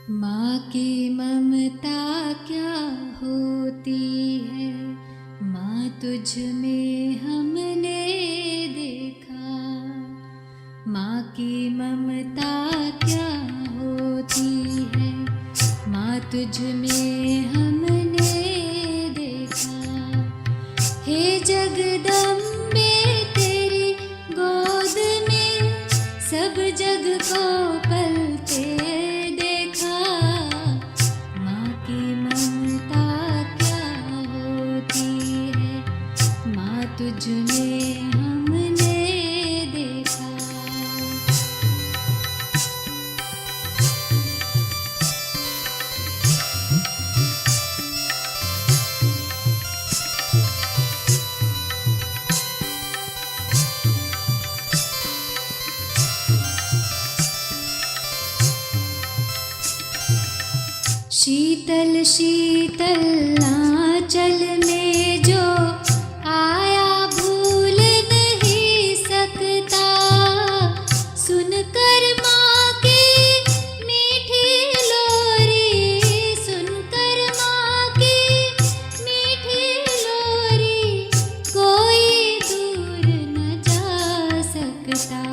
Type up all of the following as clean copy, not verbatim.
माँ की ममता क्या होती है, माँ तुझ में हमने देखा। माँ की ममता क्या होती है, माँ तुझ में हमने देखा। हे जगदम्बे तेरी गोद में सब जग को पलते देखा। माँ की ममता क्या होती है, माँ तुझ में हमने देखा। शीतल शीतल आंचल में जो आया भूल नहीं सकता। सुनकर माँ की मीठी लोरी, सुनकर माँ की मीठी लोरी, कोई दूर न जा सकता।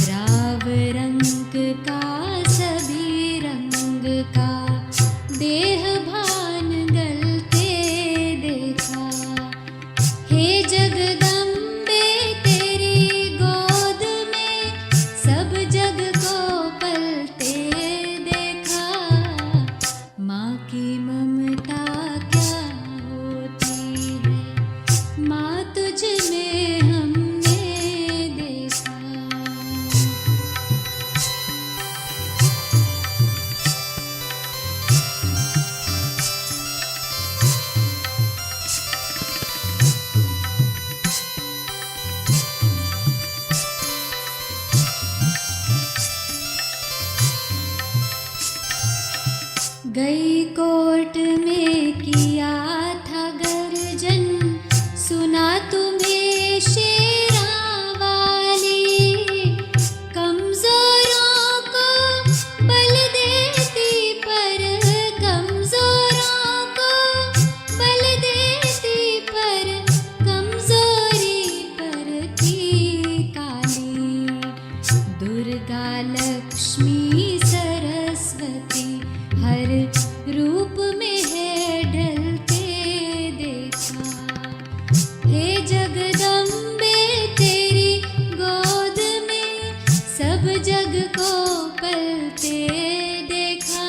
राव रंग का सभी रंग का देह भान गलते देखा। हे जगदम्बे तेरी गोद में सब जग को पलते देखा। माँ की ममता क्या होती है, माँ तुझ में हमने देखा। गई कोर्ट में किया था गर्जन, सुना तुम्हें शेरा वाली। कमजोरों को बल देती पर, कमजोरों को बल देती पर, कमजोरी पर थी काली। दुर्गा लक्ष्मी सरस्वती हर रूप में है ढलते देखा। हे जगदम्बे तेरी गोद में सब जग को पलते देखा।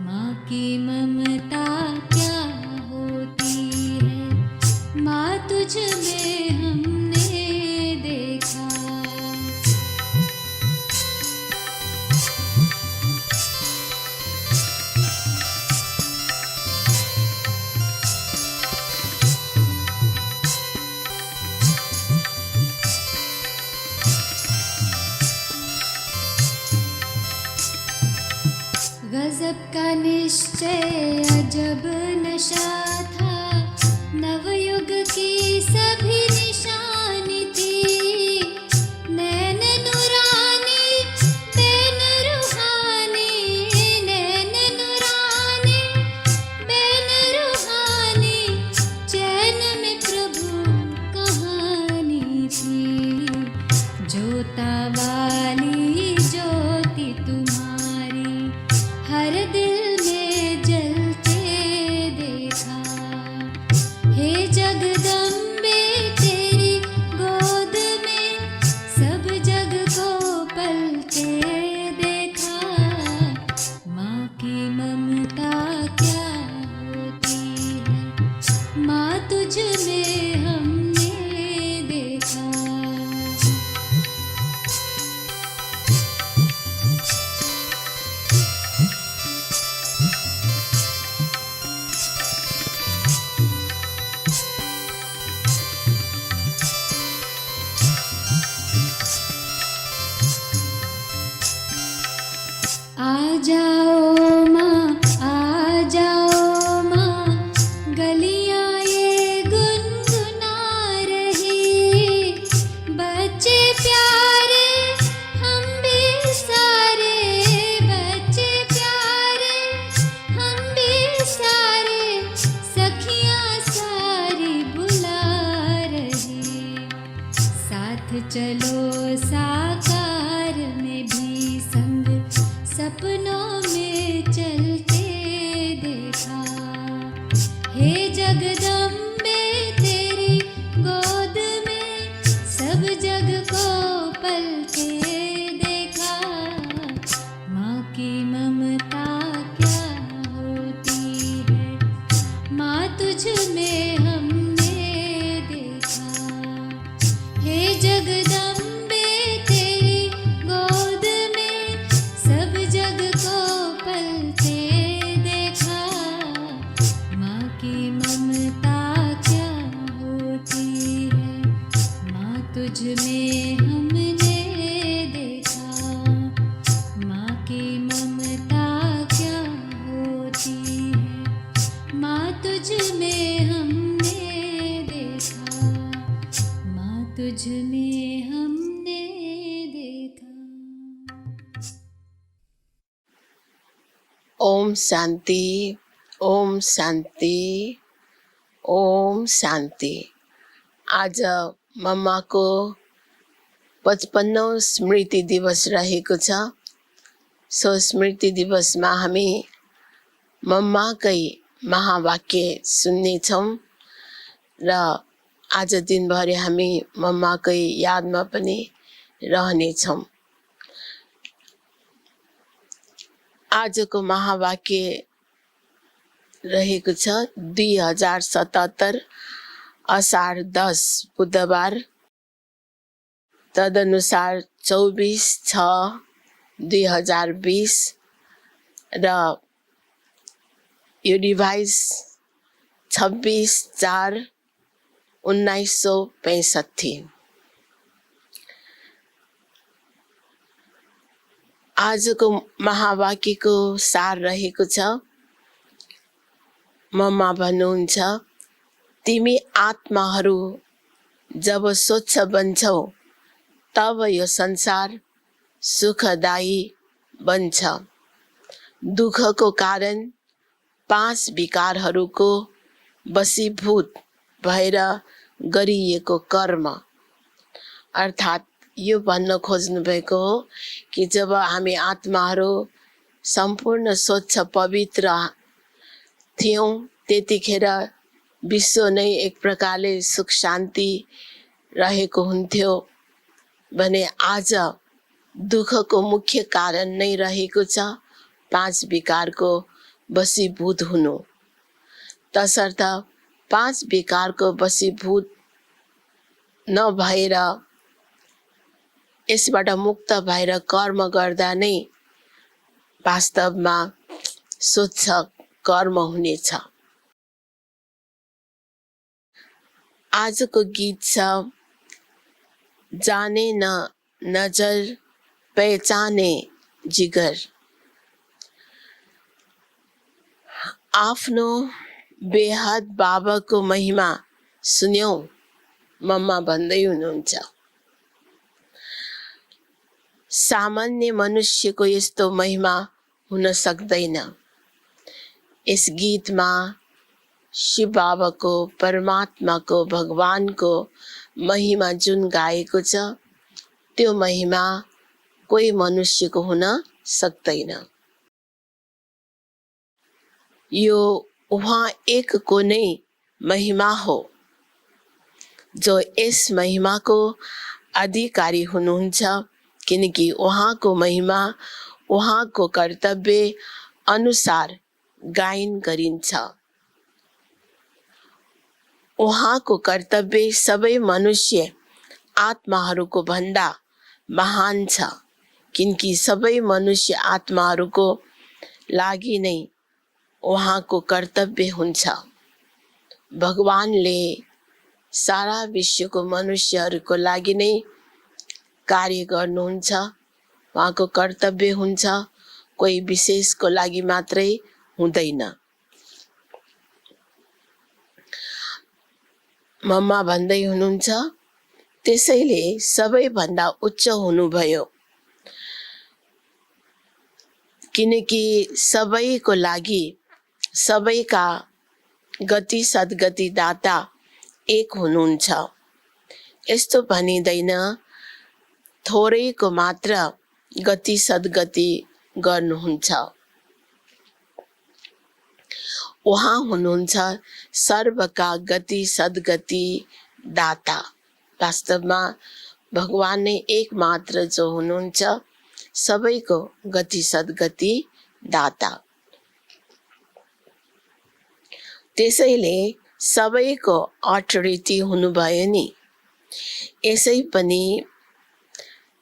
माँ की ममता क्या होती है, माँ तुझ में हमने देखा। गजब का निश्चय अजब नशा था, नवयुग की सभी निशानी थी। नैन नुरानी बैन रूहानी, नैन नुरानी बैन रूहानी, चैन में प्रभु कहानी थी। जोता वाली ज्योति तुम्हारी हर दिल में जलते देखा। हे जगदम्बे तेरी गोद में सब जग को पलते देखा। माँ की ममता क्या होती है, माँ तुझ में हमने देखा। आ जाओ माँ, आ जाओ माँ, गलियाँ ये गुनगुना रही। बच्चे प्यारे हम भी सारे, बच्चे चलो साकार में भी संग, सपनों में चलते देखा। हे जगदम्बे तेरी गोद में सब जग को पलते देखा। माँ की ममता क्या होती है, माँ तुझ में हमने देखा। हे जगदम्बे तेरी गोद में सब जग को पलते देखा। माँ की ममता क्या होती है, माँ तुझ में हमने देखा। माँ की ममता क्या होती है, माँ तुझ में हमने देखा। माँ तुझ में हमने देखा। ओम शांति, ओम शांति, ओम शांति। आज मम्मा को 55औं स्मृति दिवस रहेको छ। सो स्मृति दिवसमा हामी मम्माकै महावाक्य सुन्नेछौँ र आज दिनभरि हामी मम्माकै यादमा पनि रहनेछौँ। आजको महावाक्य रहेको छ 2077 असार 10 बुधबार, तदनुसार 24/6/2020 र यो रिभाइज 26/4/1965। आजको महावाक्यको सार रहेको छ, मम्मा भन्नुहुन्छ, तिमी आत्माहरू जब स्वच्छ बन्छौ तब यो संसार सुखदायी बन्छ। दुःखको कारण 5 विकारहरूको वशीभूत भएर गरिएको कर्म, अर्थात् यो भन्न खोज्नु भएको हो कि जब हामी आत्माहरू सम्पूर्ण स्वच्छ पवित्र थियौं त्यतिखेर विश्व नै एक प्रकारले सुख शान्ति रहेको हुन्थ्यो भने आज दुःखको मुख्य कारण नै रहेको छ 5 विकारको वशीभूत हुनु। तसर्थ 5 विकारको वशीभूत नभएर यसबाट मुक्त भएर कर्म गर्दा नै वास्तवमा स्वच्छ कर्म हुनेछ। आजको गीत छ जाने न नजर पहचाने जिगर। आफ्नो बेहद बाबाको महिमा सुन्यौ, मम्मा भन्दै हुनुहुन्छ। सामान्य मनुष्यको यस्तो महिमा हुन सक्दैन। यस गीतमा शिव बाबाको, परमात्माको, भगवानको महिमा जुन गाएको छ त्यो महिमा कोही मनुष्यको हुन सक्दैन। यो उहाँ एकको नै महिमा हो जो यस महिमाको अधिकारी हुनुहुन्छ, किनकि उहाँको महिमा उहाँको कर्तव्य अनुसार गायन गरिन्छ। उहाँको कर्तव्य सबै मनुष्य आत्माहरूको भन्दा महान छ, किनकि सबै मनुष्य आत्माहरूको लागि नै उहाँको कर्तव्य हुन्छ। भगवानले सारा विश्वको मनुष्यहरूको लागि नै कार्य गर्नुहुन्छ। उहाँको कर्तव्य हुन्छ, कोही विशेषको लागि मात्रै हुँदैन। मम्मा भन्दै हुनुहुन्छ, त्यसैले सबैभन्दा उच्च हुनुभयो, किनकि सबैको लागि सबैका गति सद्गति दाता एक हुनुहुन्छ। यस्तो भनिँदैन थोरैको मात्र गति सद्गति गर्नुहुन्छ। उहाँ हुनुहुन्छ सर्वका गति सद्गति दाता। वास्तवमा भगवान नै एक मात्र जो हुनुहुन्छ सबैको गति सद्गति दाता। त्यसैले सबैको अथोरिटी हुनुभयो नि। यसै पनि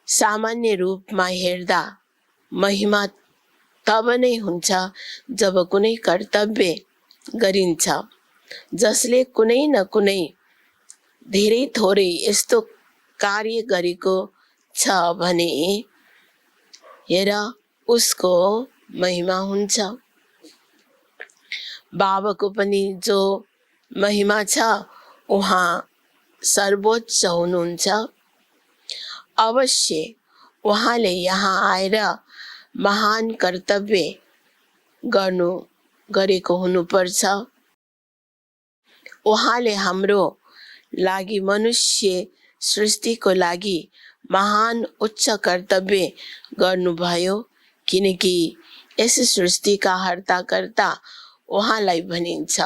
सामान्य रूपमा हेर्दा महिमा तब नै हुन्छ जब कुनै कर्तव्य गरिन्छ जसले कुनै न कुनै धेरै थोरै यस्तो कार्य गरेको छ भने हेर उसको महिमा हुन्छ। बाबाको पनि जो महिमा छ उहाँ सर्वोच्च हुनुहुन्छ। अवश्य उहाँले यहाँ आएर महान कर्तव्य गरेको हुनुपर्छ। उहाँले हाम्रो लागि मनुष्य सृष्टिको लागि महान उच्च कर्तव्य गर्नुभयो, किनकि यस सृष्टिका हर्ता-कर्ता उहाँलाई भनिन्छ।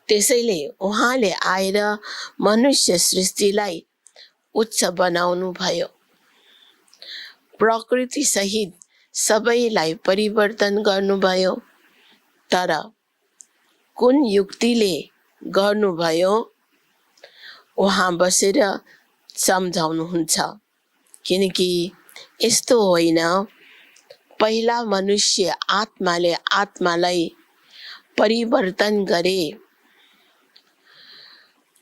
त्यसैले उहाँले आएर मनुष्य सृष्टिलाई उच्च बनाउनु भयो। प्रकृति सहित सबैलाई परिवर्तन गर्नुभयो। तर कुन युक्तिले गर्नुभयो उहाँ बसेर सम्झाउनुहुन्छ, किनकि यस्तो होइन पहिला मनुष्य आत्माले आत्मालाई परिवर्तन गरे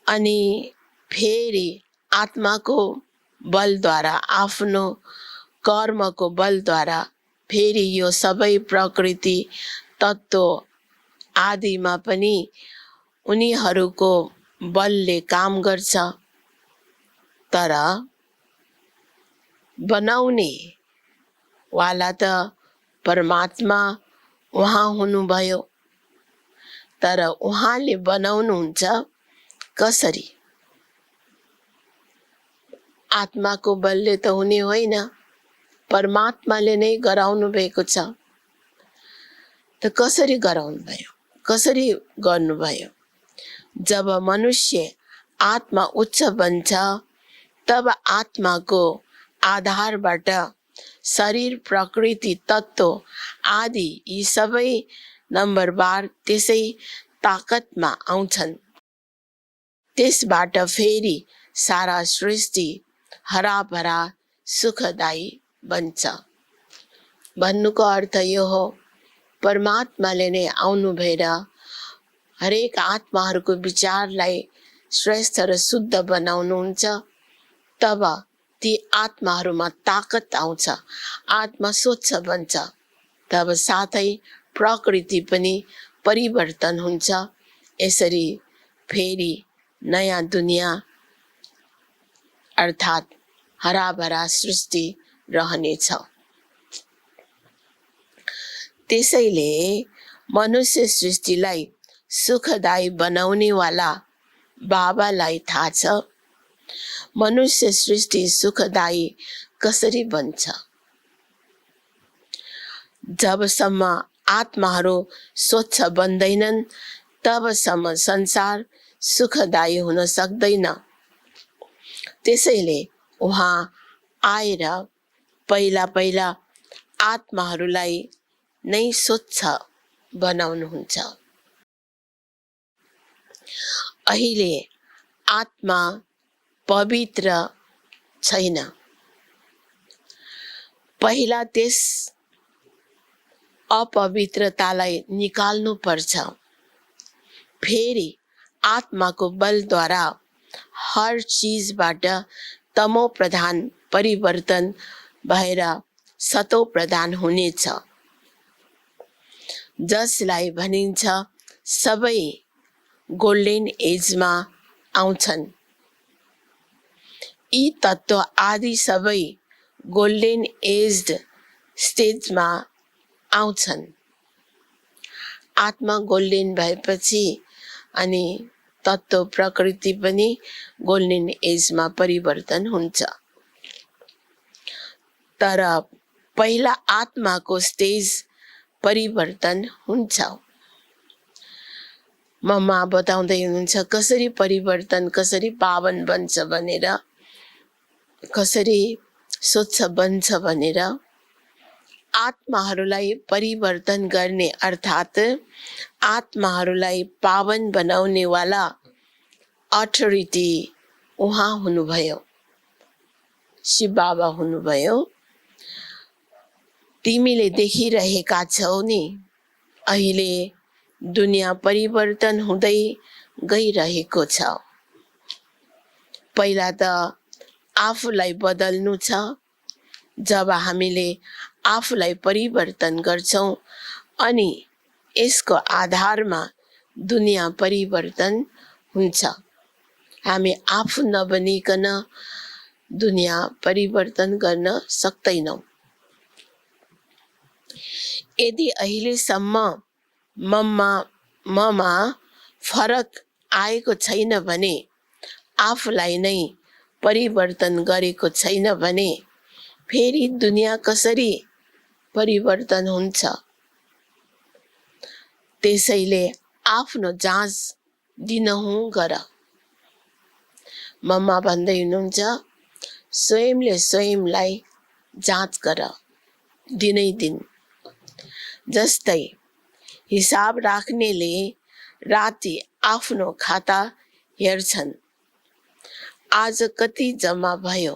अनि फेरि आत्माको बलद्वारा आफ्नो कर्मको बलद्वारा फेरि यो सबै प्रकृति तत्त्व आदिमा पनि उनीहरूको बलले काम गर्छ। तर बनाउने वाला त परमात्मा उहाँ हुनुभयो। तर उहाँले बनाउनुहुन्छ कसरी? आत्माको बलले त हुने होइन, परमात्माले नै गराउनु भएको छ। त कसरी गराउनु भयो, कसरी गर्नुभयो? जब मनुष्य आत्मा उच्च बन्छ तब आत्माको आधारबाट शरीर प्रकृति तत्त्व आदि यी सबै नम्बरबार त्यसै ताकतमा आउँछन्। त्यसबाट फेरि सारा सृष्टि हराभरा सुखदायी बन्छ। भन्नुको अर्थ यो हो, परमात्माले नै आउनु भएर हरेक आत्माहरूको विचारलाई श्रेष्ठ र शुद्ध बनाउनुहुन्छ। तब ती आत्माहरूमा ताकत आउँछ, आत्मा स्वच्छ बन्छ। तब साथै प्रकृति पनि परिवर्तन हुन्छ। यसरी फेरि नयाँ दुनियाँ अर्थात् हराभरा सृष्टि रहनेछ। त्यसैले मनुष्य सृष्टिलाई सुखदायी बनाउने वाला बाबालाई थाहा छ मनुष्य सृष्टि सुखदायी कसरी बन्छ। जबसम्म आत्माहरू स्वच्छ बन्दैनन् तबसम्म संसार सुखदायी हुन सक्दैन। त्यसैले उहाँ आएर पहिला पहिला आत्माहरूलाई नै स्वच्छ बनाउनुहुन्छ। अहिले आत्मा पवित्र छैन। पहिला त्यस अपवित्रतालाई निकाल्नु पर्छ। फेरि आत्माको बलद्वारा हर चीजबाट तमो प्रधान परिवर्तन भएर सतो प्रधान हुनेछ, जसलाई भनिन्छ सबै गोल्डन एजमा आउँछन्। यी तत्त्व आदि सबै गोल्डन एज स्टेजमा आउँछन्। आत्मा गोल्डन भएपछि अनि तत्त्व प्रकृति पनि गोल्डन एजमा परिवर्तन हुन्छ। तर पहिला आत्माको स्टेज परिवर्तन हुन्छ। मम्मा बताउँदै हुनुहुन्छ कसरी परिवर्तन, कसरी पावन बन्छ भनेर, कसरी स्वच्छ बन्छ भनेर। आत्माहरूलाई परिवर्तन गर्ने अर्थात् आत्माहरूलाई पावन बनाउने वाला अथोरिटी उहाँ हुनुभयो, शिव बाबा हुनुभयो। तिमीले देखिरहेका छौ नि, अहिले दुनियाँ परिवर्तन हुँदै गइरहेको छ। पहिला त आफूलाई बदल्नु छ। जब हामीले आफूलाई परिवर्तन गर्छौं अनि यसको आधारमा दुनियाँ परिवर्तन हुन्छ। हामी आफू नबनिकन दुनियाँ परिवर्तन गर्न सक्दैनौं। यदि अहिलेसम्म ममा फरक आएको छैन भने, आफूलाई नै परिवर्तन गरेको छैन भने फेरि दुनियाँ कसरी परिवर्तन हुन्छ? त्यसैले आफ्नो जाँच दिनहुँ गर। मम्मा भन्दै हुनुहुन्छ स्वयंले स्वयंलाई जाँच गर दिनै दिन। जस्तै हिसाब राख्नेले राति आफ्नो खाता हेर्छन्, आज कति जम्मा भयो।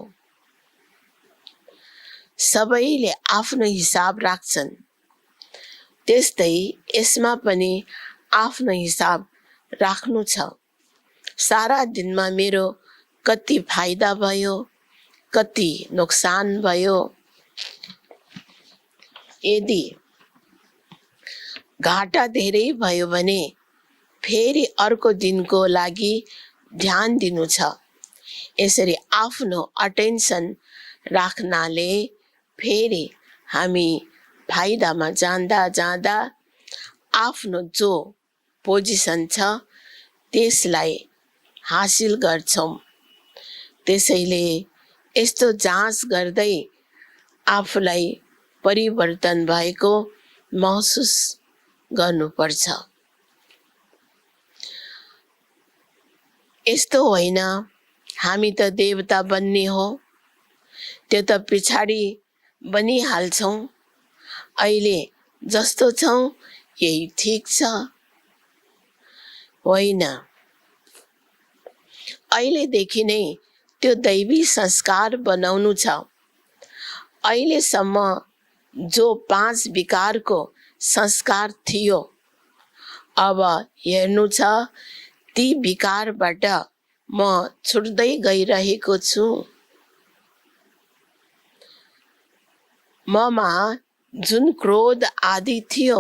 सबैले आफ्नो हिसाब राख्छन्। त्यस्तै यसमा पनि आफ्नो हिसाब राख्नु छ। सारा दिनमा मेरो कति फाइदा भयो, कति नोक्सान भयो। यदि घाटा धेरै भयो भने फेरि अर्को दिनको लागि ध्यान दिनु छ। यसरी आफ्नो अटेन्सन राख्नाले फेरि हामी फाइदामा जाँदा जाँदा आफ्नो जो पोजिसन छ त्यसलाई हासिल गर्छौं। त्यसैले यस्तो जाँच गर्दै आफूलाई परिवर्तन भएको महसुस गर्नुपर्छ। यस्तो होइन हामी त देवता बन्ने हो, त्यो त पछाडि बनिहाल्छौं, अहिले जस्तो छौं यही ठिक छ। होइन, अहिलेदेखि नै त्यो दैवी संस्कार बनाउनु छ। अहिलेसम्म जो 5 विकारको संस्कार थियो, अब हेर्नु छ ती विकारबाट म छुट्दै गइरहेको छु। ममा जुन क्रोध आदि थियो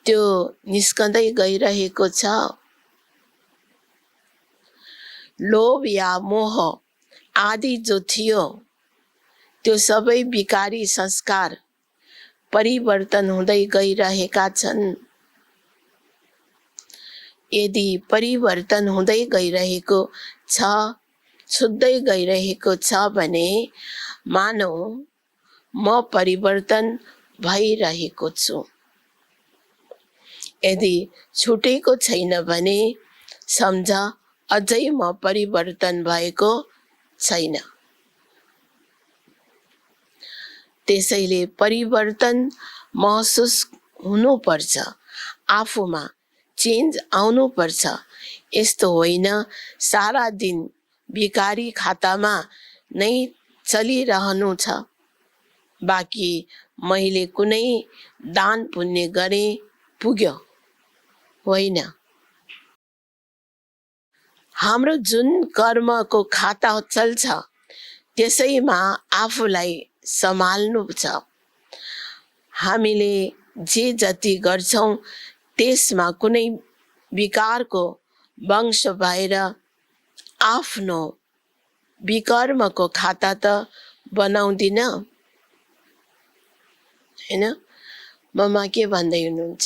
त्यो निस्कँदै गइरहेको छ। लोभ या मोह आदि जो थियो त्यो सबै विकारी संस्कार परिवर्तन हुँदै गइरहेका छन्। यदि परिवर्तन हुँदै गइरहेको छ, छुट्दै गइरहेको छ भने मानौ म परिवर्तन भइरहेको छु। यदि छुटेको छैन भने सम्झ अझै म परिवर्तन भएको छैन। त्यसैले परिवर्तन महसुस हुनुपर्छ, आफूमा चेन्ज आउनुपर्छ। यस्तो होइन सारा दिन भिकारी खातामा नै चलिरहनु छ, बाँकी मैले कुनै दान पुण्य गरे पुग्यो। होइन, हाम्रो जुन कर्मको खाता चल्छ त्यसैमा आफूलाई सम्हाल्नु छ। हामीले जे जति गर्छौं त्यसमा कुनै विकारको वंश भएर आफ्नो विकर्मको खाता त बनाउँदिन। हैन, ममा के भन्दै हुनुहुन्छ?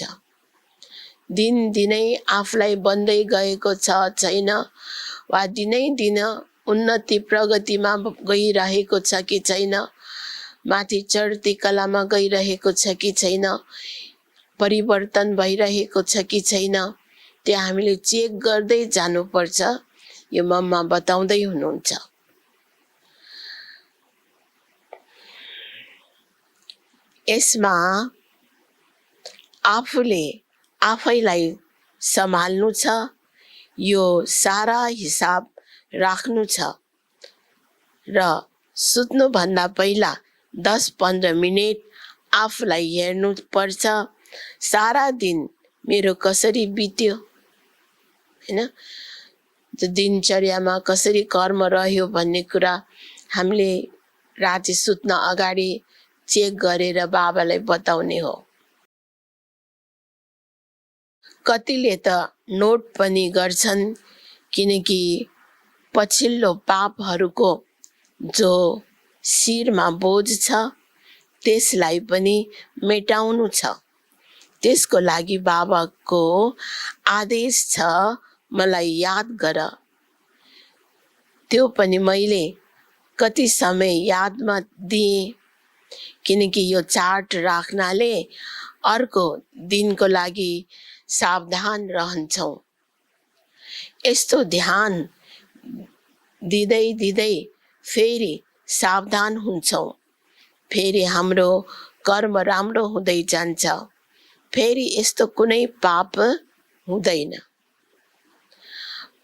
दिनदिनै आफूलाई बन्दै गएको छ छैन, वा दिनै दिन उन्नति प्रगतिमा गइरहेको छ कि छैन, माथि चढ्ती कलामा गइरहेको छ कि छैन, परिवर्तन भइरहेको छ कि छैन, त्यो हामीले चेक गर्दै जानुपर्छ। यो मम्मा बताउँदै हुनुहुन्छ। यसमा आफूले आफैलाई सम्हाल्नु छ, यो सारा हिसाब राख्नु छ र सुत्नुभन्दा पहिला 10-15 मिनेट आफूलाई हेर्नु पर्छ। सारा दिन मेरो कसरी बित्यो, हैन, दिनचर्यामा कसरी कर्म रह्यो भन्ने कुरा हामीले राति सुत्न अगाडि चेक गरेर बाबालाई बताउने हो। कतिले त नोट पनि गर्छन्, किनकि पछिल्लो पापहरूको जो शिरमा बोझ छ त्यसलाई पनि मेटाउनु छ। त्यसको लागि बाबाको आदेश छ, मलाई याद गर। त्यो पनि मैले कति समय यादमा दिएँ, किनकि यो चार्ट राख्नाले अर्को दिनको लागि सावधान रहन्छौँ। यस्तो ध्यान दिँदै दिँदै फेरि सावधान हुन्छौँ, फेरि हाम्रो कर्म राम्रो हुँदै जान्छ, फेरि यस्तो कुनै पाप हुँदैन।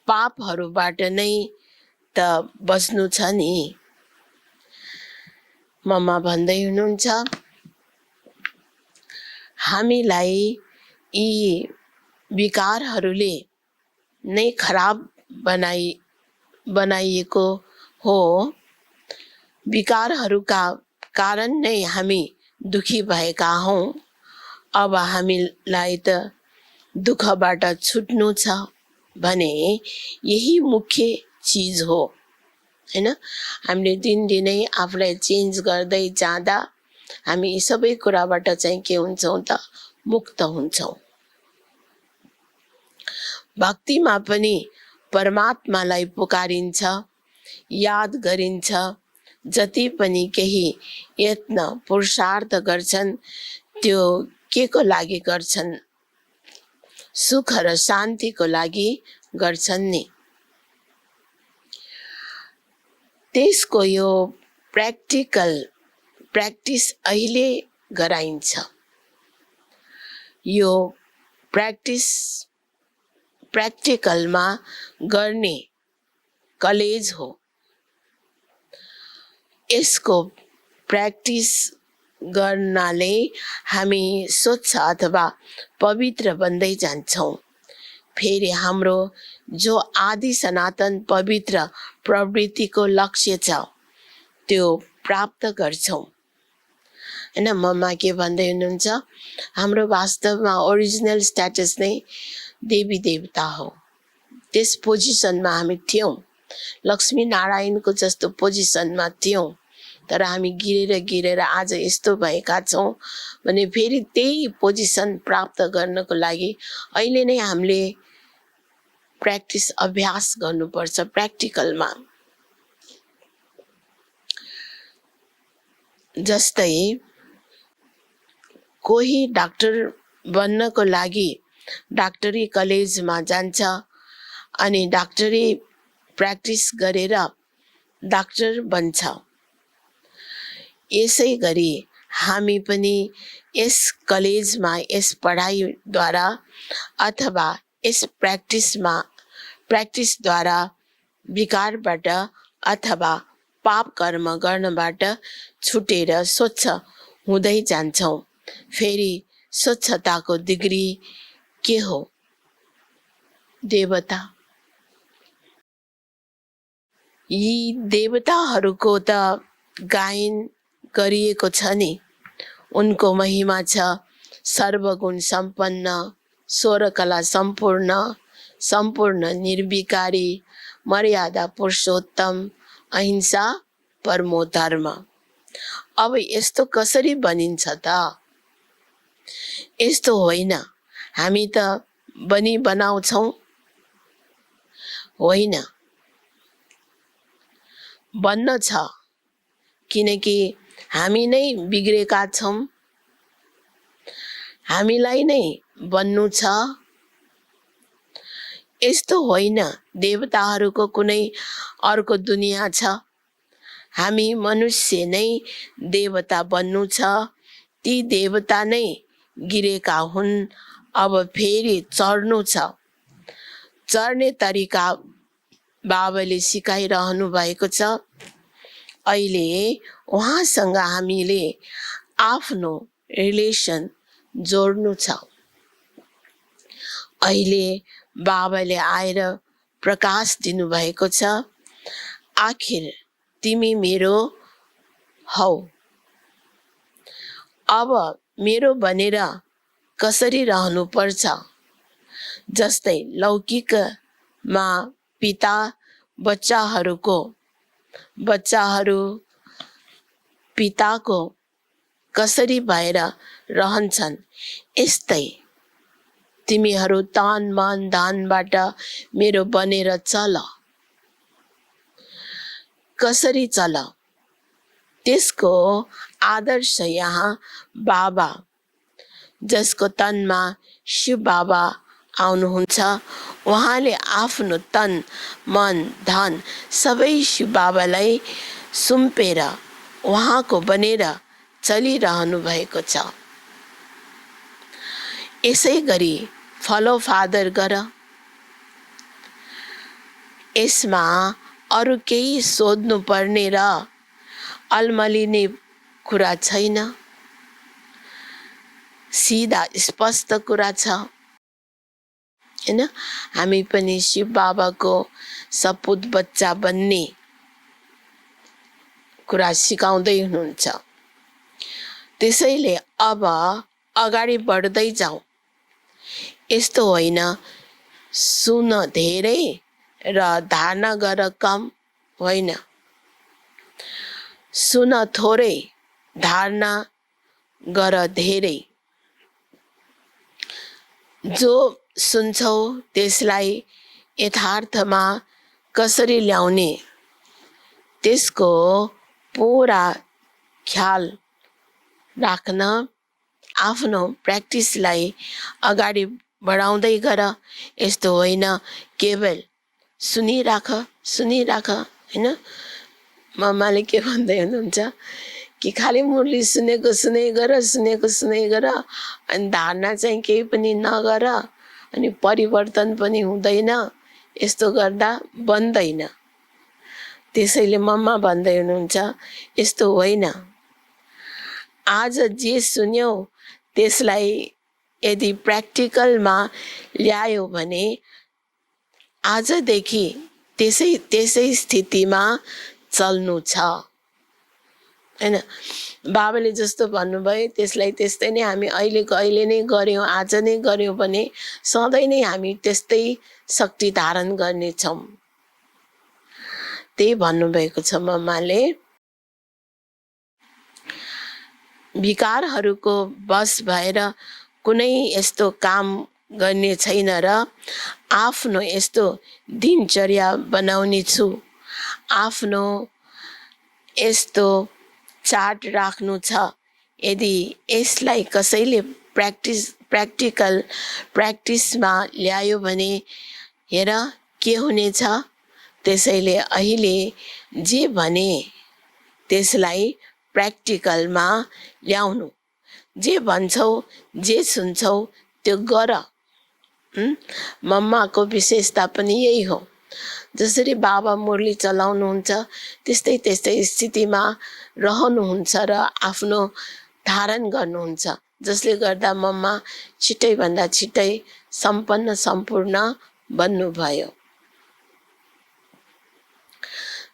पापहरूबाट नै त बस्नु छ नि। मम्मा भन्दै हुनुहुन्छ, हामीलाई यी विकारहरूले नै खराब बनाइएको हो। विकारहरूका कारण नै हामी दुखी भएका हौँ। अब हामीलाई त दुःखबाट छुट्नु छ भने यही मुख्य चिज हो, हैन। हामीले दिनदिनै आफूलाई चेन्ज गर्दै जाँदा हामी यी सबै कुराबाट चाहिँ के हुन्छौँ त, मुक्त हुन्छौँ। भक्तिमा पनि परमात्मालाई पुकारिन्छ, याद गरिन्छ। जति पनि केही यत्न पुरुषार्थ गर्छन् त्यो के को लागि गर्छन्? सुख र शान्तिको लागि गर्छन् नि। त्यसको यो प्र्याक्टिस अहिले गराइन्छ। यो प्र्याक्टिकलमा गर्ने कलेज हो। यसको प्र्याक्टिस गर्नाले हामी स्वच्छ अथवा पवित्र बन्दै जान्छौँ। फेरि हाम्रो जो आदि सनातन पवित्र प्रवृत्तिको लक्ष्य छ त्यो प्राप्त गर्छौँ, हैन। मम्मा के भन्दै हुनुहुन्छ, हाम्रो वास्तवमा ओरिजिनल स्ट्याटस नै देवी देवता हो। त्यस पोजिसनमा हामी थियौँ, लक्ष्मी नारायणको जस्तो पोजिसनमा थियौँ, तर हामी गिरेर आज यस्तो भएका छौँ भने फेरि त्यही पोजिसन प्राप्त गर्नको लागि अहिले नै हामीले प्र्याक्टिस अभ्यास गर्नुपर्छ प्र्याक्टिकलमा। जस्तै कोही डाक्टर बन्नको लागि डाक्टरी कलेजमा जान्छ अनि डाक्टरी प्र्याक्टिस गरेर डाक्टर बन्छ। यसै गरी हामी पनि यस कलेजमा, यस पढाइद्वारा अथवा यस प्र्याक्टिसद्वारा विकारबाट अथवा पाप कर्म गर्नबाट छुटेर स्वच्छ हुँदै जान्छौँ। फेरि स्वच्छताको डिग्री के हो? देवता। यी देवताहरूको त गायन गरिएको छ नि। उनको महिमा छ सर्वगुण सम्पन्न, स्वरकला सम्पूर्ण निर्विकारी, मर्यादा पुरुषोत्तम, अहिंसा परमो धर्म। अब यस्तो कसरी बनिन्छ त? यस्तो होइन। हामी त बनी बनाउँछौँ, होइन, बन्न छ, किनकि हामी नै बिग्रेका छौँ, हामीलाई नै बन्नु छ। यस्तो होइन देवताहरूको कुनै अर्को दुनियाँ छ, हामी मनुष्य नै देवता बन्नु छ। ती देवता नै गिरेका हुन्, अब फेरि चढ्नु छ। चढ्ने तरिका बाबाले सिकाइरहनु भएको छ। अहिले उहाँसँग हामीले आफ्नो रिलेसन जोड्नु छ। अहिले बाबाले आएर प्रकाश दिनुभएको छ, आखिर तिमी मेरो हौ, अब मेरो बनेर कसरी रहनुपर्छ। जस्तै लौकिकमा पिता बच्चाहरू पिताको कसरी भएर रहन्छन्, यस्तै तिमीहरू तन मन धनबाट मेरो बनेर चल। कसरी चल, त्यसको आदर्श यहाँ बाबा, जसको तनमा शिव बाबा आउनुहुन्छ, उहाँले आफ्नो तन मन धन सबै शिव बाबालाई सुम्पेर उहाँको बनेर चलिरहनु भएको छ। यसै गरी फलो फादर गर। यसमा अरू केही सोध्नु पर्ने र अलमलिने कुरा छैन, सिधा स्पष्ट कुरा छ, हैन। हामी पनि शिव बाबाको सपुत बच्चा बन्ने कुरा सिकाउँदै हुनुहुन्छ। त्यसैले अब अगाडि बढ्दै जाउँ। यस्तो होइन सुन धेरै र धारणा गर कम, होइन, सुन थोरै धारणा गर धेरै। जो सुन्छौ त्यसलाई यथार्थमा कसरी ल्याउने, त्यसको पुरा ख्याल राख्न आफ्नो प्र्याक्टिसलाई अगाडि बढाउँदै गर। यस्तो होइन केवल सुनिराख, होइन। मम्माले के भन्दै हुनुहुन्छ कि खालि मुरली सुनेको सुनै गर, अनि धारणा चाहिँ केही पनि नगर, अनि परिवर्तन पनि हुँदैन, यस्तो गर्दा बन्दैन। त्यसैले मम्मा भन्दै हुनुहुन्छ यस्तो होइन, आज जे सुन्यौ त्यसलाई यदि प्र्याक्टिकलमा ल्यायो भने आजदेखि त्यसै स्थितिमा चल्नु छ, हैन। बाबाले जस्तो भन्नुभयो त्यसलाई त्यस्तै नै हामी अहिले नै गर्यौँ, आज नै गर्यौँ भने सधैँ नै हामी त्यस्तै शक्ति धारण गर्नेछौँ। त्यही भन्नुभएको छ मम्माले। विकारहरूको बस भएर कुनै यस्तो काम गर्ने छैन र आफ्नो यस्तो दिनचर्या बनाउने छु, आफ्नो यस्तो चार्ट राख्नु छ। यदि यसलाई कसैले प्र्याक्टिकल प्र्याक्टिसमा ल्यायो भने हेर के हुनेछ। त्यसैले अहिले जे भने त्यसलाई प्र्याक्टिकलमा ल्याउनु, जे भन्छौ जे सुन्छौ त्यो गर। मम्माको विशेषता पनि यही हो। जसरी बाबा मुरली चलाउनुहुन्छ त्यस्तै स्थितिमा रहनुहुन्छ र आफ्नो धारण गर्नुहुन्छ, जसले गर्दा मम्मा छिटैभन्दा छिटै सम्पूर्ण बन्नुभयो।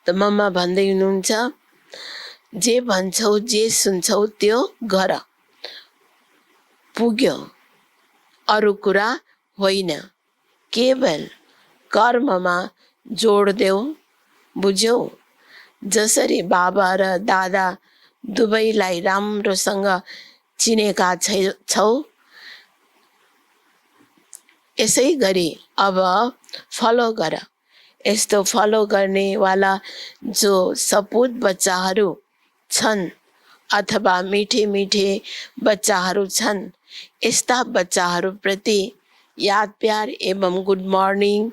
त मम्मा भन्दै हुनुहुन्छ जे भन्छौ जे सुन्छौ त्यो गर, पुग्यो, अरू कुरा होइन। केवल कर्ममा जोड देऊ, बुझ्यौ। जसरी बाबा र दादा दुवैलाई राम्रोसँग चिनेका छौ, यसै गरी अब फलो गर। यस्तो फलो गर्नेवाला जो सपुत बच्चाहरू छन् अथवा मिठे मिठे बच्चाहरू छन्, यस्ता बच्चाहरूप्रति याद प्यार एवं गुड मर्निङ।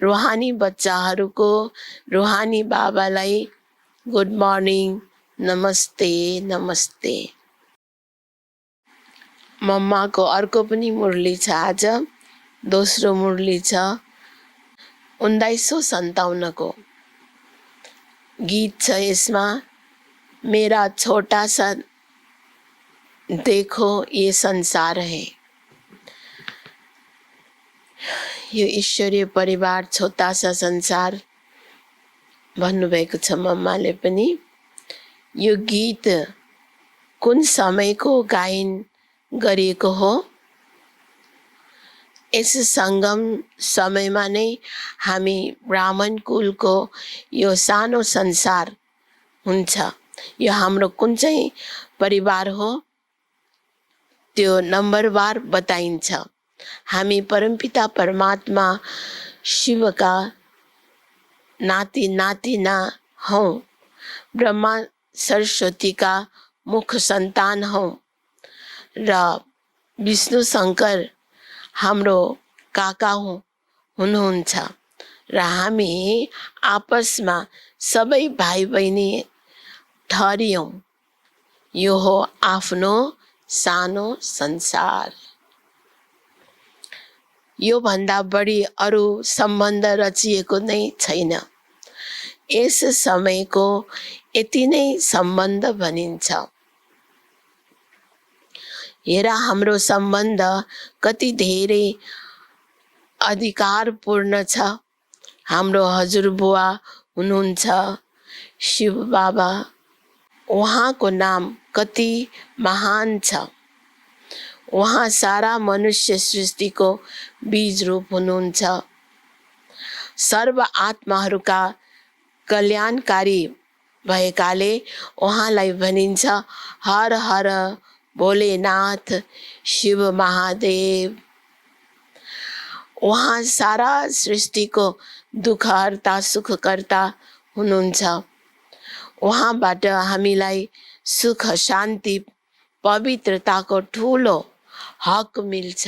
रुहानी बच्चाहरूको रुहानी बाबालाई गुड मर्निङ, नमस्ते नमस्ते। मम्माको अर्को पनि मुरली छ। आज दोस्रो मुरली छ 1957 को गीत छ यसमा। मेरा छोटा सा देखो ये संसार है। यो ईश्वरीय परिवार छोटा सा संसार भन्नुभएको छ मम्माले पनि। यो गीत कुन समयको गायन गरिएको हो? यस सङ्गम समयमा नै हामी ब्राह्मण कुलको यो सानो संसार हुन्छ। यो हाम्रो कुन चाहिँ परिवार हो त्यो नम्बरवार बताइन्छ। हामी परमपिता परमात्मा शिवका नाति नातिना हौँ। ब्रह्मा सरस्वतीका मुख सन्तान हौँ र विष्णु शङ्कर हाम्रो काका हुनुहुन्छ र हामी आपसमा सबै भाइ बहिनी ठहरियौँ। यो हो आफ्नो सानो संसार। यो भन्दा बढी अरू सम्बन्ध रचिएको नै छैन। यस समयको यति नै सम्बन्ध भनिन्छ। हेर हाम्रो सम्बन्ध कति धेरै अधिकारपूर्ण छ। हाम्रो हजुरबुवा हुनुहुन्छ शिव बाबा। उहाँको नाम कति महान छ। उहाँ सारा मनुष्य सृष्टिको बीज रूप हुनुहुन्छ। सर्व आत्माहरूका कल्याणकारी भएकाले उहाँलाई भनिन्छ हर हर भोलेनाथ शिव महादेव। उहाँ सारा सृष्टिको दुःखहर्ता सुखकर्ता हुनुहुन्छ। उहाँबाट हामीलाई सुख शान्ति पवित्रताको ठुलो हक मिल्छ।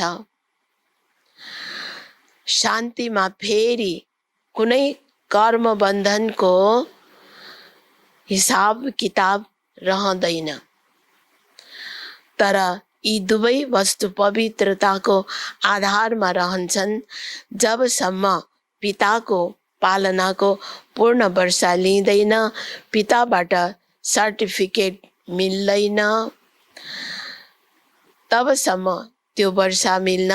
शान्तिमा फेरि कुनै कर्म बन्धनको हिसाब किताब रहँदैन। तर यी दुवै वस्तु पवित्रताको आधारमा रहन्छन्। जबसम्म पिताको पालनाको पूर्ण वर्षा लिँदैन, पिताबाट सर्टिफिकेट मिल्दैन, तबसम्म त्यो वर्षा मिल्न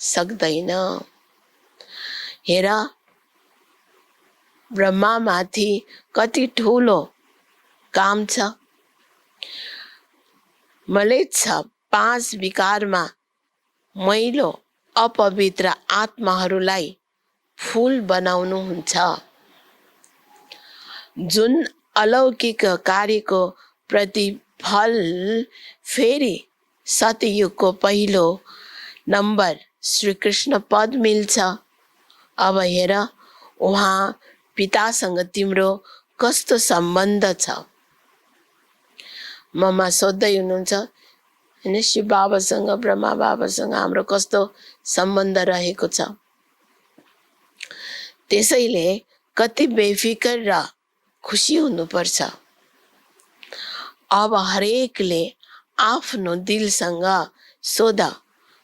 सक्दैन। हेर ब्रह्मामाथि कति ठुलो काम छ। मलेच्छ 5 विकारमा मैलो अपवित्र आत्माहरूलाई फूल बनाउनुहुन्छ। जुन अलौकिक कार्यको प्रतिफल फेरि सतयुगको पहिलो नम्बर श्रीकृष्ण पद मिल्छ। अब हेर उहाँ पितासँग तिम्रो कस्तो सम्बन्ध छ। मम्मा सोध्दै हुनुहुन्छ हैन, शिव बाबासँग ब्रह्मा बाबासँग हाम्रो कस्तो सम्बन्ध रहेको छ। त्यसैले कति बेफिकर र खुसी हुनुपर्छ। अब हरेकले आफ्नो दिलसँग सोध,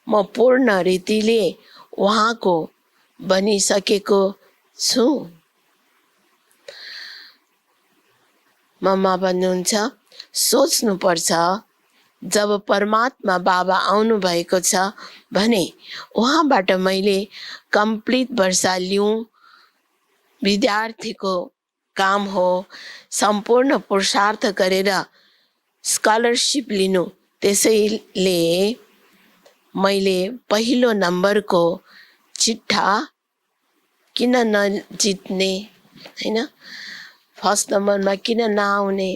म पूर्ण रीतिले उहाँको बनिसकेको छु। मम्मा भन्नुहुन्छ सोच्नुपर्छ जब परमात्मा बाबा आउनु भएको छ भने उहाँबाट मैले कम्प्लिट वर्षा लिऊँ। विद्यार्थीको काम हो सम्पूर्ण पुरुषार्थ गरेर स्कलरसिप लिनु। त्यसैले मैले पहिलो नम्बरको चिट्ठा किन नजित्ने हैन, फर्स्ट नम्बरमा किन नआउने,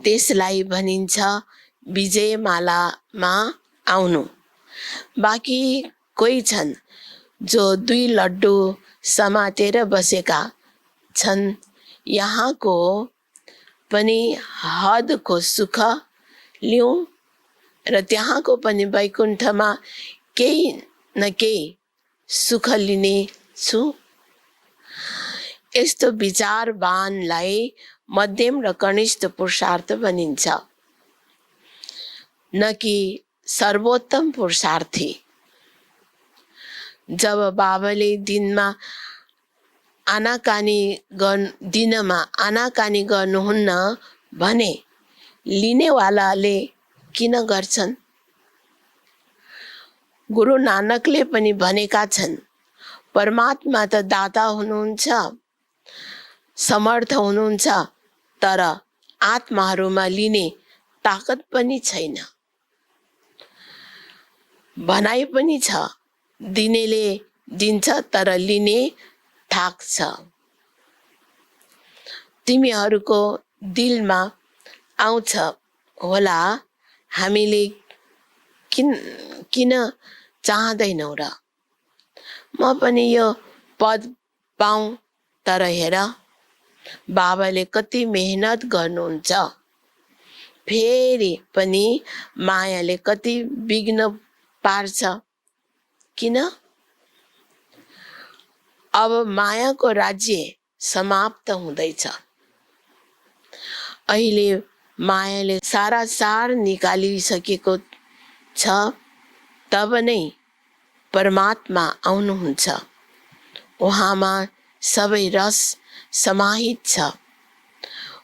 त्यसलाई भनिन्छ विजयमालामा आउनु। बाँकी कोही छन् जो 2 लड्डु समातेर बसेका छन्। यहाँको पनि हदको सुख लिऊँ र त्यहाँको पनि वैकुण्ठमा केही न केही सुख लिने छु। यस्तो विचारवानलाई मध्यम र कनिष्ठ पुरुषार्थ भनिन्छ, न कि सर्वोत्तम पुरुषार्थी। जब बाबाले दिनमा आनाकानी गर्नुहुन्न भने लिनेवालाले किन गर्छन्? गुरु नानकले पनि भनेका छन्, परमात्मा त दाता हुनुहुन्छ, समर्थ हुनुहुन्छ, तर आत्माहरूमा लिने ताकत पनि छैन। भनाइ पनि छ, दिनेले दिन्छ तर लिने थाक्छ। तिमीहरूको दिलमा आउँछ होला, हामीले किन चाहदैनौ र? म पनि यो पद पाऊँ, तर हेर बाबाले कति मेहनत गर्नुहुन्छ, फेरि पनि मायाले कति विघ्न पार्छ। किन? अब मायाको राज्य समाप्त हुँदैछ। अहिले मायाले सारा सार निकालिसकेको छ। तब नै परमात्मा आउनुहुन्छ। उहाँमा सबै रस समाहित छ।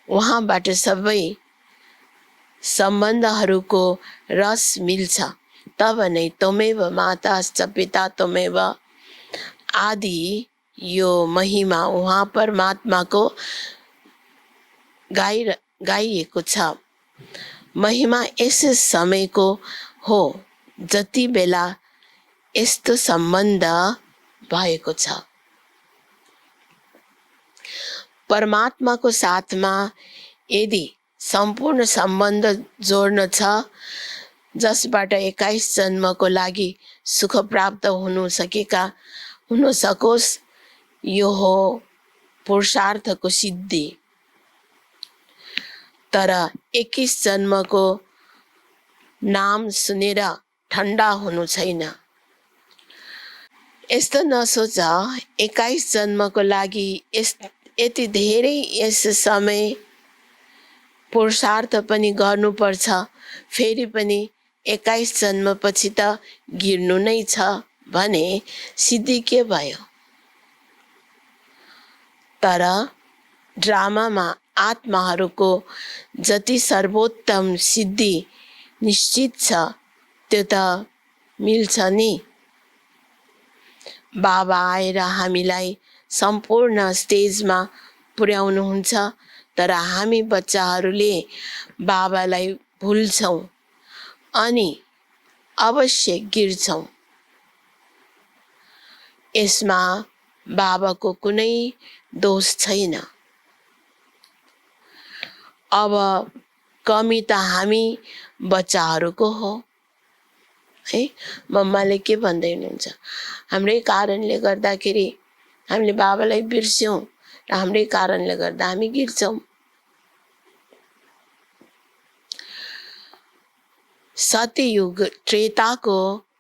उहाँबाट सबै सम्बन्धहरूको रस मिल्छ। तब नै त्वमेव माता च पिता त्वमेव आदि यो महिमा उहाँ परमात्माको गाइएको छ। महिमा यस समयको हो जति बेला यस्तो सम्बन्ध भएको छ। परमात्माको साथमा यदि सम्पूर्ण सम्बन्ध जोड्न छ, जसबाट 21 जन्मको लागि सुख प्राप्त हुन सकोस्, यो हो पुरुषार्थको सिद्धि। तर 21 जन्मको नाम सुनेर ठन्डा हुनु छैन। यस्तो नसोच 21 जन्मको लागि यति धेरै यस समय पुरुषार्थ पनि गर्नुपर्छ, फेरि पनि 21 जन्मपछि त गिर्नु नै छ भने सिद्धि के भयो? तर ड्रामामा आत्माहरूको जति सर्वोत्तम सिद्धि निश्चित छ, त्यो त मिल्छ नि। बाबा आएर हामीलाई सम्पूर्ण स्टेजमा पुर्याउनुहुन्छ, तर हामी बच्चाहरूले बाबालाई भुल्छौँ अनि अवश्य गिर्छौँ। यसमा बाबाको कुनै दोष छैन। अब कमी त हामी बच्चाहरूको हो है। मम्माले के भन्दै हुनुहुन्छ? हाम्रै कारणले गर्दाखेरि हामीले बाबालाई बिर्स्यौँ र हाम्रै कारणले गर्दा हामी गिर्छौँ। सत्ययुग त्रेताको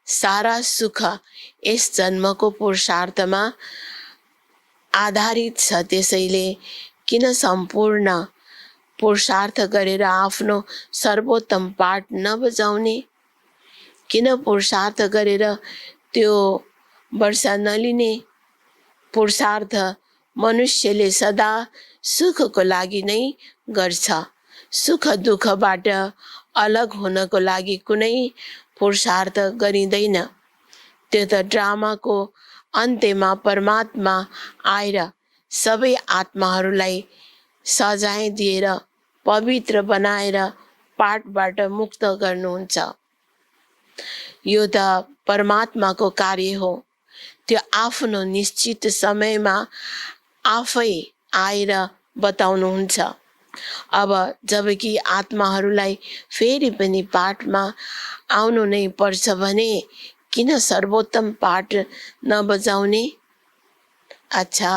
सारा सुख यस जन्मको पुरुषार्थमा आधारित छ। त्यसैले किन सम्पूर्ण पुरुषार्थ गरेर आफ्नो सर्वोत्तम पाठ नबजाउने? किन पुरुषार्थ गरेर त्यो वर्षा नलिने? पुरुषार्थ मनुष्यले सदा सुखको लागि नै गर्छ। सुख दुःखबाट अलग हुनको लागि कुनै पुरुषार्थ गरिँदैन। त्यो त ड्रामाको अन्त्यमा परमात्मा आएर सबै आत्माहरूलाई सजाय दिएर पवित्र बनाएर पाठबाट मुक्त गर्नुहुन्छ। यो त परमात्माको कार्य हो। त्यो आफ्नो निश्चित समयमा आफै आएर बताउनुहुन्छ। अब जबकि आत्माहरूलाई फेरि पनि पाठमा आउनु नै पर्छ भने किन सर्वोत्तम पाठ नबजाउने? अच्छा,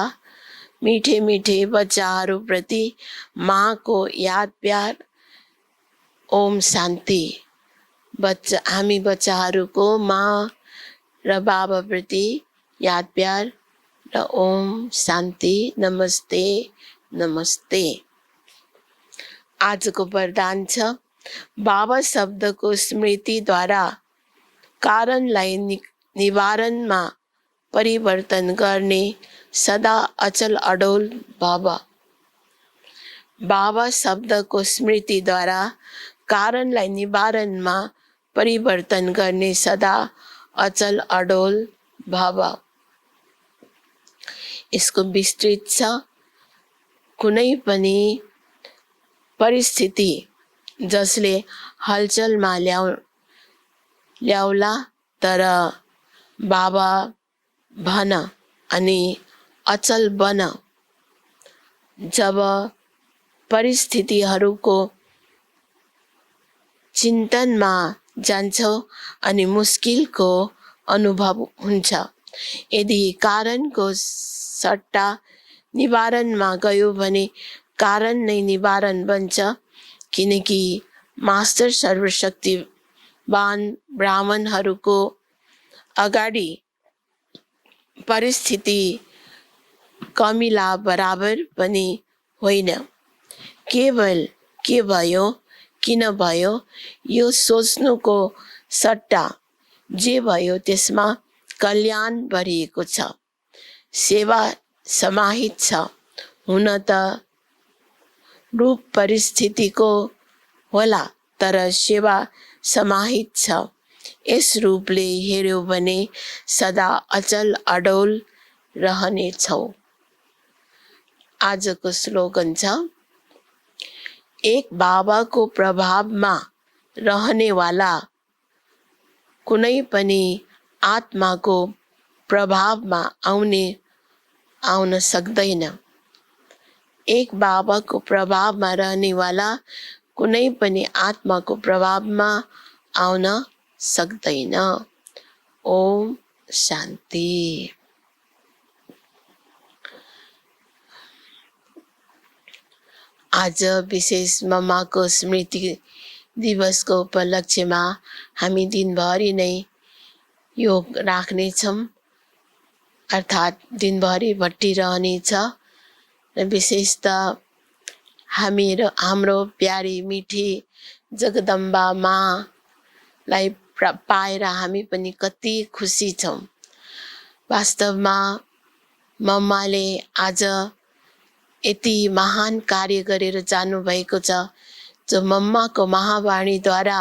मीठे मीठे बच्चाहरूप्रति माँको याद प्यार। ओम शान्ति। हामी बच्चाहरूको माँ र बाबाप्रति याद प्यार र ओम शान्ति। नमस्ते नमस्ते। आजको वरदान छ, बाबा शब्दको स्मृतिद्वारा कारणलाई निवारणमा परिवर्तन गर्ने सदा अचल अडोल भव। बाबा शब्दको स्मृतिद्वारा कारणलाई निवारणमा परिवर्तन गर्ने सदा अचल अडोल भव। यसको विस्तृत छ, कुनै पनि परिस्थिति जसले हलचलमा ल्याउला, तर बाबा भन अनि अचल बन। जब परिस्थितिहरूको चिन्तनमा जान्छौ अनि मुस्किलको अनुभव हुन्छ, यदि कारणको सट्टा निवारणमा गयो भने कारण नै निवारण बन्छ, किनकि मास्टर सर्वशक्तिवान ब्राह्मणहरूको अगाडि परिस्थिति कमिला बराबर पनि होइन। केवल के भयो, किन भयो, यो सोच्नुको सट्टा जे भयो त्यसमा कल्याण भरिएको छ। सेवा समाहित छ। हुन त रूप परिस्थितिको होला, तर सेवा समाहित छ। यस रूपले हेर्यो भने सदा अचल अडोल रहनेछौ। आजको स्लोगन छ, एक बाबाको प्रभावमा रहनेवाला कुनै पनि आत्माको प्रभावमा आउन सक्दैन। एक बाबाको प्रभावमा रहनेवाला कुनै पनि आत्माको प्रभावमा आउन सक्दैन। ओम शान्ति। आज विशेष मम्माको स्मृति दिवसको उपलक्ष्यमा हामी दिनभरि नै योग राख्नेछौँ, अर्थात् दिनभरि भट्टिरहनेछ। र विशेषतः हाम्रो प्यारी मिठी जगदम्बा माँलाई पाएर हामी पनि कति खुसी छौँ। वास्तवमा मम्माले आज यति महान कार्य गरेर जानुभएको छ, जो मम्माको महावाणीद्वारा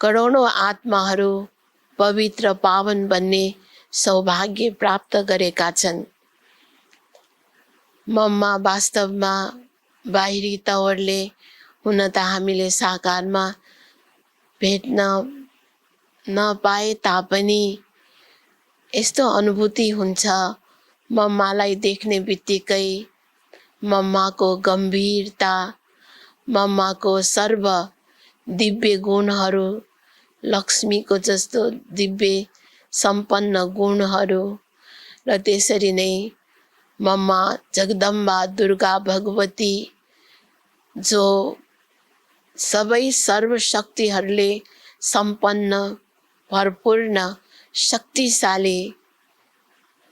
करोडौँ आत्माहरू पवित्र पावन बन्ने सौभाग्य प्राप्त गरेका छन्। मम्मा वास्तवमा बाहिरी तवरले हुन त हामीले साकारमा भेट्न नपाए तापनि यस्तो अनुभूति हुन्छ, मम्मालाई देख्ने बित्तिकै मम्माको गम्भीरता, मम्माको सर्व दिव्य गुणहरू, लक्ष्मीको जस्तो दिव्य सम्पन्न गुणहरू, र त्यसरी नै मम्मा जगदम्बा दुर्गा भगवती, जो सबै सर्वशक्तिहरूले सम्पन्न भरपूर्ण शक्तिशाली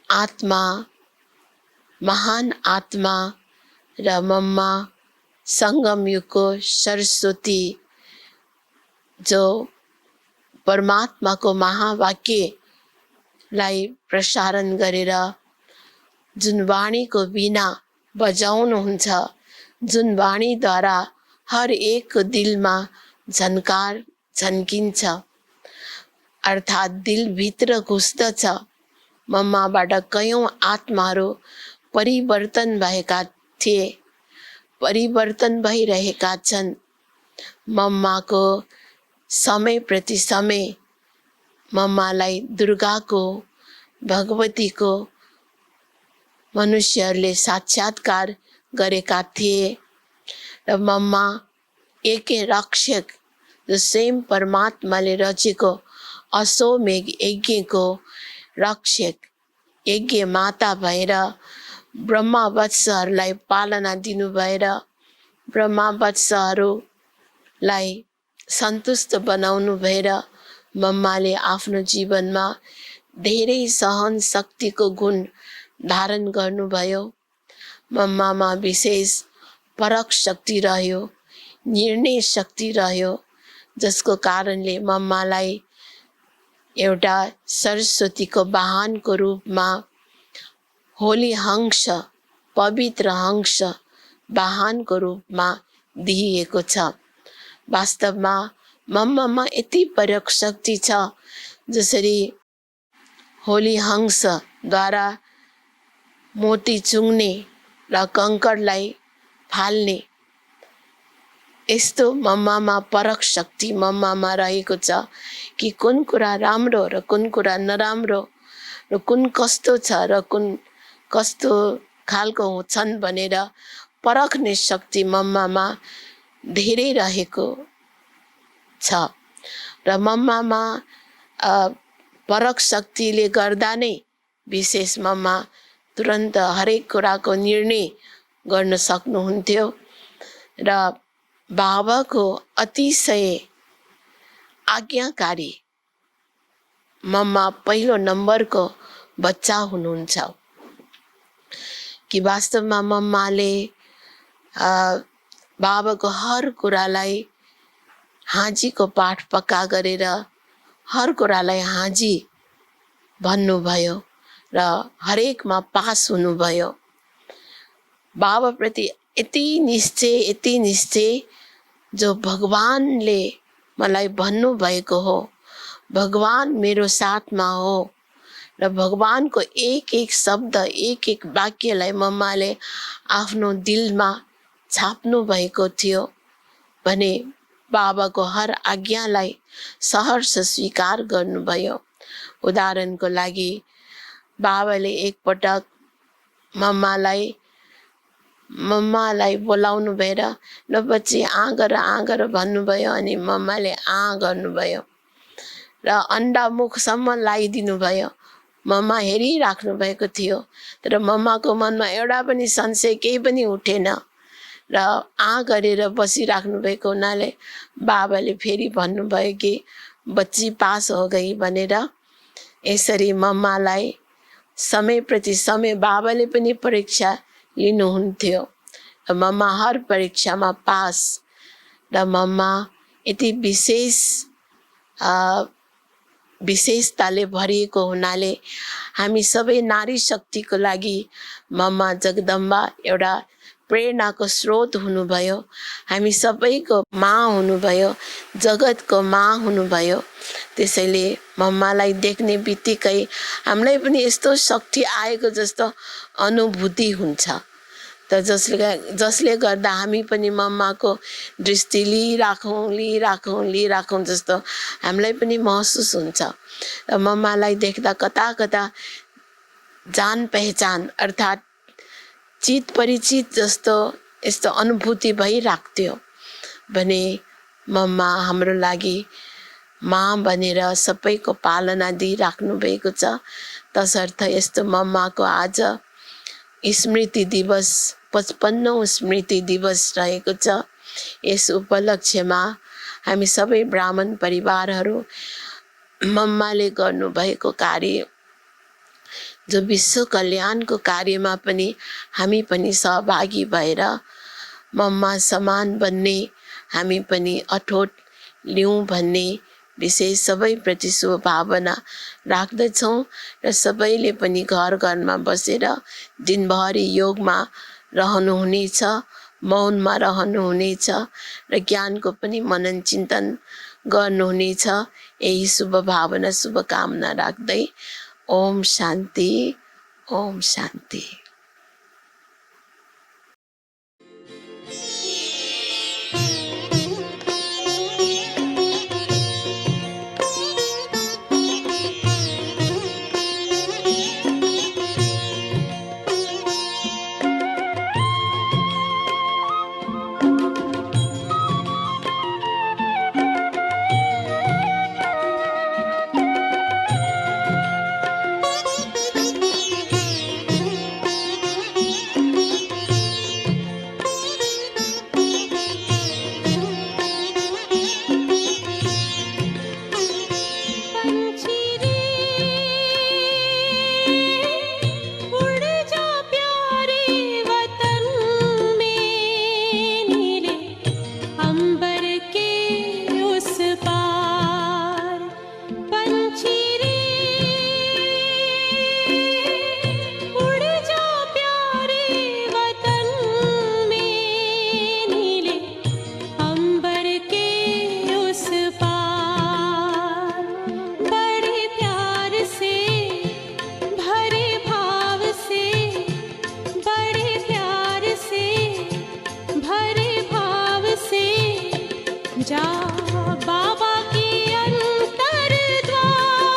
आत्मा, महान आत्मा, र मम्मा सङ्गम युगको सरस्वती, जो परमात्माको महावाक्यलाई प्रसारण गरेर जुन वाणीको बिना बजाउनुहुन्छ, जुन वाणीद्वारा हर एक दिलमा झन्कार झन्किन्छ, अर्थात् दिलभित्र घुस्दछ। मम्माबाट कयौँ आत्माहरू परिवर्तन भएका थिए, परिवर्तन भइरहेका छन्। मम्माको समय प्रति समय मम्मालाई दुर्गाको, भगवतीको मनुष्यहरूले साक्षात्कार गरेका थिए। र मम्मा एकै रक्षक जो स्वयं परमात्माले रचेको अश्वमेघ यज्ञको रक्षक यज्ञ माता भएर ब्रह्मा वत्सहरूलाई पालना दिनु भएर ब्रह्मा वत्सहरूलाई सन्तुष्ट बनाउनु भएर मम्माले आफ्नो जीवनमा धेरै सहन शक्तिको गुण धारण गर्नुभयो। मम्मामा विशेष परख शक्ति रह्यो, निर्णय शक्ति रह्यो, जसको कारणले मम्मालाई एउटा सरस्वतीको वाहनको रूपमा होली हंस, पवित्र हंस वाहनको रूपमा दिइएको छ। वास्तवमा मम्मामा यति परख शक्ति छ, जसरी होली हंसद्वारा मोती चुङ्ने र कङ्कडलाई फाल्ने यस्तो मम्मामा परख शक्ति मम्मामा रहेको छ कि कुन कुरा राम्रो र कुन कुरा नराम्रो र कुन कस्तो छ र कुन कस्तो खालको छन् भनेर परख्ने शक्ति मम्मामा धेरै रहेको छ। र मम्मामा परख शक्तिले गर्दा नै विशेष मम्मा तुरन्त हरेक कुराको निर्णय गर्न सक्नुहुन्थ्यो र बाबाको अतिशय आज्ञाकारी मम्मा पहिलो नम्बरको बच्चा हुनुहुन्छ। कि वास्तवमा मम्माले बाबाको हर कुरालाई हाजीको पाठ पक्का गरेर हर कुरालाई हाजी भन्नुभयो र हरेकमा पास हुनुभयो। बाबाप्रति यति निश्चय जो भगवानले मलाई भन्नुभएको हो, भगवान मेरो साथमा हो र भगवानको एक एक शब्द एक एक वाक्यलाई मम्माले आफ्नो दिलमा छाप्नु भएको थियो भने बाबाको हर आज्ञालाई सहर्ष स्वीकार गर्नुभयो। उदाहरणको लागि बाबाले एकपटक मम्मालाई बोलाउनु भएर ल बच्ची आ गर भन्नुभयो अनि मम्माले आ गर्नुभयो र अन्डा मुखसम्म लगाइदिनु भयो। मम्मा हेरिराख्नु भएको थियो तर मम्माको मनमा एउटा पनि संशय केही पनि उठेन र आ गरेर बसिराख्नु भएको हुनाले बाबाले फेरि भन्नुभयो कि बच्ची पास हो गई भनेर। यसरी मम्मालाई समय प्रति समय बाबाले पनि परीक्षा लिनुहुन्थ्यो र मम्मा हर परीक्षामा पास र मम्मा यति विशेषताले भरिएको हुनाले हामी सबै नारी शक्तिको लागि मम्मा जगदम्बा एउटा प्रेरणाको स्रोत हुनुभयो। हामी सबैको माँ हुनुभयो, जगतको माँ हुनुभयो। त्यसैले मम्मालाई देख्ने बित्तिकै हामीलाई पनि यस्तो शक्ति आएको जस्तो अनुभूति हुन्छ त जसले गर्दा हामी पनि मम्माको दृष्टि लिइराखौँ जस्तो हामीलाई पनि महसुस हुन्छ। र मम्मालाई देख्दा कता कता जान पहिचान अर्थात् चित परिचित जस्तो यस्तो अनुभूति भइराख्थ्यो भने मम्मा हाम्रो लागि माँ भनेर सबैको पालना दिइराख्नु भएको छ। तसर्थ यस्तो मम्माको आज स्मृति दिवस 55औं स्मृति दिवस रहेको छ। यस उपलक्ष्यमा हामी सबै ब्राह्मण परिवारहरू मम्माले गर्नुभएको कार्य जो विश्व कल्याणको कार्यमा पनि हामी पनि सहभागी भएर मम्मा समान बन्ने हामी पनि अठोट लिउँ भन्ने विशेष सबैप्रति शुभभावना राख्दछौँ र सबैले पनि घर घरमा बसेर दिनभरि योगमा रहनुहुनेछ, मौनमा रहनुहुनेछ र ज्ञानको पनि मनन चिन्तन गर्नुहुनेछ। यही शुभभावना शुभकामना राख्दै ओम शान्ति, ओम शान्ति। जा बाबा के अंतर द्वार,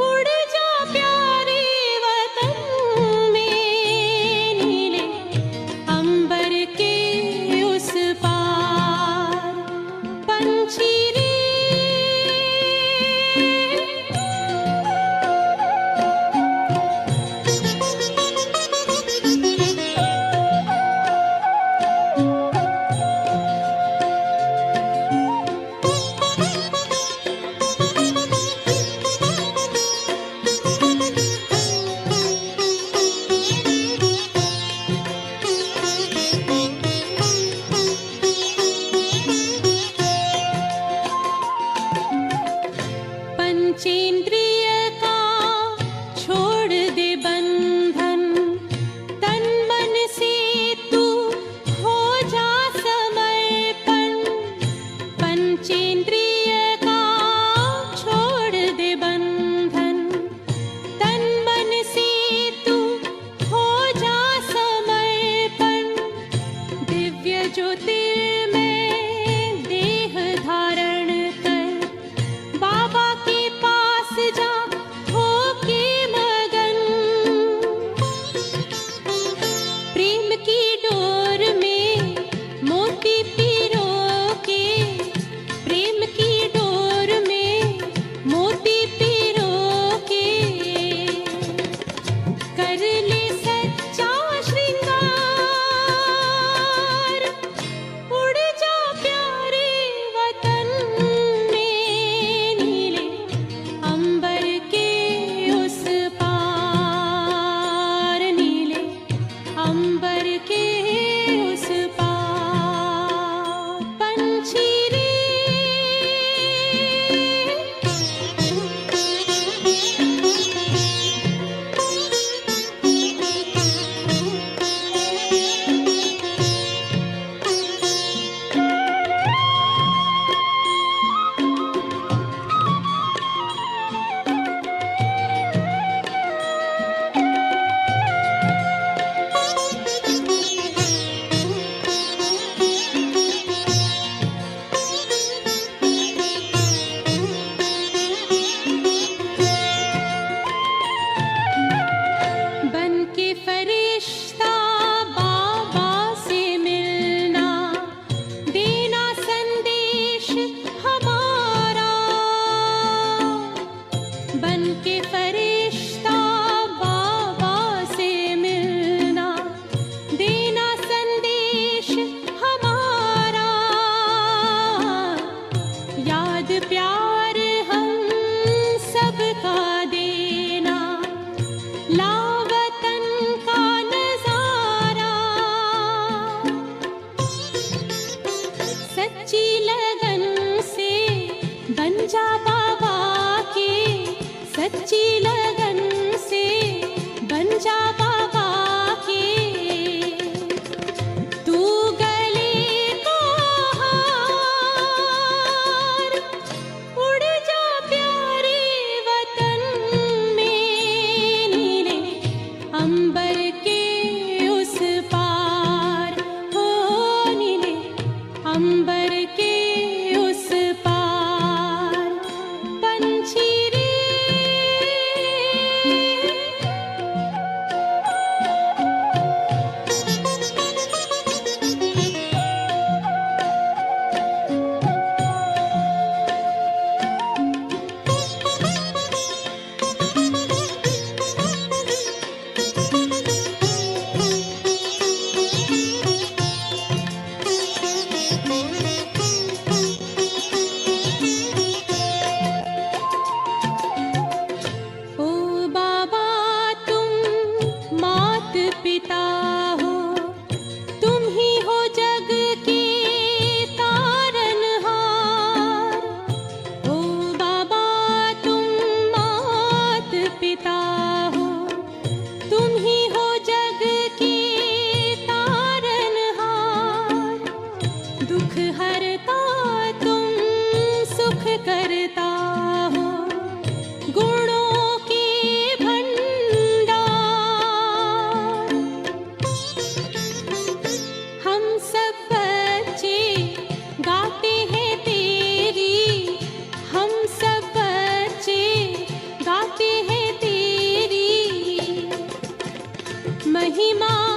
उड़ जा प्यारे वतन में, नीले अंबर के उस पार। पंछी रे पंचेंद्रिय का छोड़ दे बंधन, तन मन से तू हो जा समर्पण। पंचेंद्रिय का छोड़ दे बंधन, तन मन से तू हो जा समर्पण। दिव्य ज्योतिर्मय देह धारण कर, बाबा के पास जा होके मगन। प्रेम की डोर में मोती पिरो के, प्रेम की डोर में मोती पिरो के, कर ले सच्चा श्रृंगार। उड़ जा प्यारे वतन में, नीले अंबर के उस पार, नीले अंबर के उस पार। पंछी रे बन के फरिश्ता बाबा से मिलना, देना संदेश हमारा। बन के फरिश्ता बाबा से मिलना, देना संदेश हमारा। याद प्यार हम सबका देना, लावतन का नजारा। सच्ची लगन से बन जा बाबा के, सच्ची लगन से बन जा बाबा के। तू गले को हार, उड़ जा प्यारे वतन में, नीले अंबर के उस पार। हो नीले अंबर के उस पार। पंछी रे महिमा